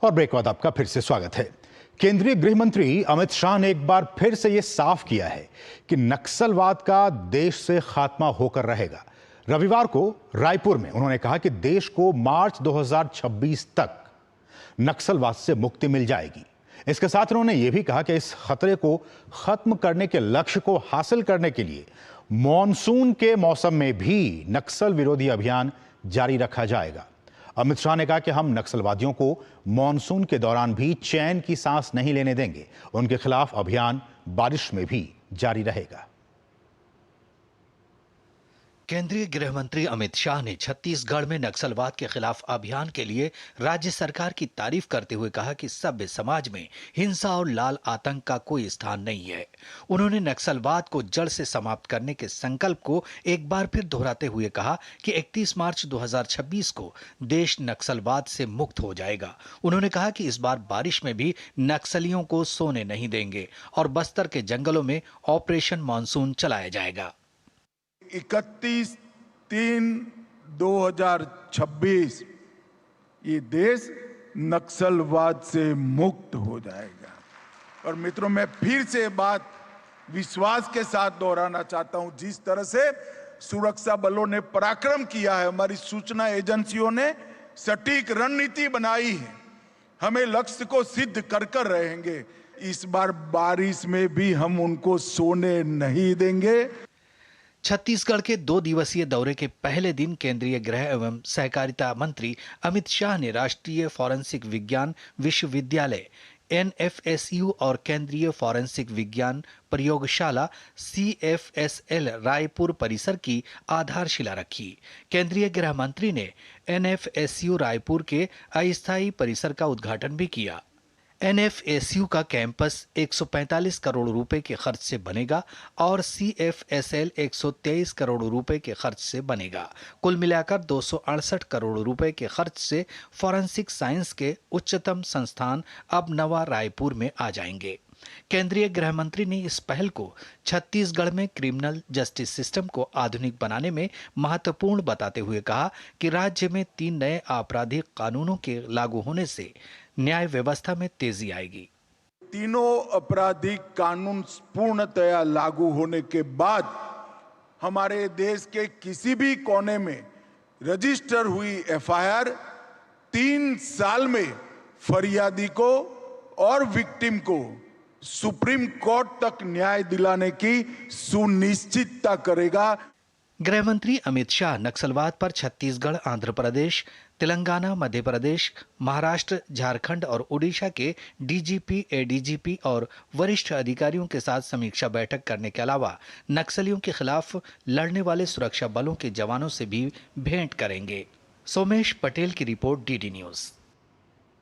और ब्रेक बाद आपका फिर से स्वागत है। केंद्रीय गृह मंत्री अमित शाह ने एक बार फिर से यह साफ किया है कि नक्सलवाद का देश से खात्मा होकर रहेगा। रविवार को रायपुर में उन्होंने कहा कि देश को मार्च 2026 तक नक्सलवाद से मुक्ति मिल जाएगी। इसके साथ उन्होंने यह भी कहा कि इस खतरे को खत्म करने के लक्ष्य को हासिल करने के लिए मॉनसून के मौसम में भी नक्सल विरोधी अभियान जारी रखा जाएगा। अमित शाह ने कहा कि हम नक्सलवादियों को मॉनसून के दौरान भी चैन की सांस नहीं लेने देंगे। उनके खिलाफ अभियान बारिश में भी जारी रहेगा। केंद्रीय गृह मंत्री अमित शाह ने छत्तीसगढ़ में नक्सलवाद के खिलाफ अभियान के लिए राज्य सरकार की तारीफ करते हुए कहा कि सभ्य समाज में हिंसा और लाल आतंक का कोई स्थान नहीं है। उन्होंने नक्सलवाद को जड़ से समाप्त करने के संकल्प को एक बार फिर दोहराते हुए कहा कि 31 मार्च 2026 को देश नक्सलवाद से मुक्त हो जाएगा। उन्होंने कहा कि इस बार बारिश में भी नक्सलियों को सोने नहीं देंगे और बस्तर के जंगलों में ऑपरेशन मानसून चलाया जाएगा। 31/3/2026 ये देश नक्सलवाद से मुक्त हो जाएगा। और मित्रों, मैं फिर से बात विश्वास के साथ दोहराना चाहता हूं, जिस तरह से सुरक्षा बलों ने पराक्रम किया है, हमारी सूचना एजेंसियों ने सटीक रणनीति बनाई है, हमें लक्ष्य को सिद्ध कर रहेंगे। इस बार बारिश में भी हम उनको सोने नहीं देंगे। छत्तीसगढ़ के 2 दिवसीय दौरे के पहले दिन केंद्रीय गृह एवं सहकारिता मंत्री अमित शाह ने राष्ट्रीय फॉरेंसिक विज्ञान विश्वविद्यालय NFSU और केंद्रीय फॉरेंसिक विज्ञान प्रयोगशाला CFSL रायपुर परिसर की आधारशिला रखी। केंद्रीय गृह मंत्री ने NFSU रायपुर के अस्थायी परिसर का उद्घाटन भी किया। NFSU का कैंपस 145 करोड़ रुपए के खर्च से बनेगा और CFSL 123 करोड़ रुपए के खर्च से बनेगा। कुल मिलाकर 268 करोड़ रुपए के खर्च से फॉरेंसिक साइंस के उच्चतम संस्थान अब नवा रायपुर में आ जाएंगे। केंद्रीय गृह मंत्री ने इस पहल को छत्तीसगढ़ में क्रिमिनल जस्टिस सिस्टम को आधुनिक बनाने में महत्वपूर्ण बताते हुए कहा कि राज्य में 3 नए आपराधिक कानूनों के लागू होने से न्याय व्यवस्था में तेजी आएगी। तीनों आपराधिक कानून पूर्णतया लागू होने के बाद हमारे देश के किसी भी कोने में रजिस्टर हुई FIR 3 साल में फरियादी को और विक्टिम को सुप्रीम कोर्ट तक न्याय दिलाने की सुनिश्चितता करेगा। गृह मंत्री अमित शाह नक्सलवाद पर छत्तीसगढ़, आंध्र प्रदेश, तेलंगाना, मध्य प्रदेश, महाराष्ट्र, झारखंड और उड़ीसा के DGP, ADGP और वरिष्ठ अधिकारियों के साथ समीक्षा बैठक करने के अलावा नक्सलियों के खिलाफ लड़ने वाले सुरक्षा बलों के जवानों से भी भेंट करेंगे। सोमेश पटेल की रिपोर्ट, DD न्यूज।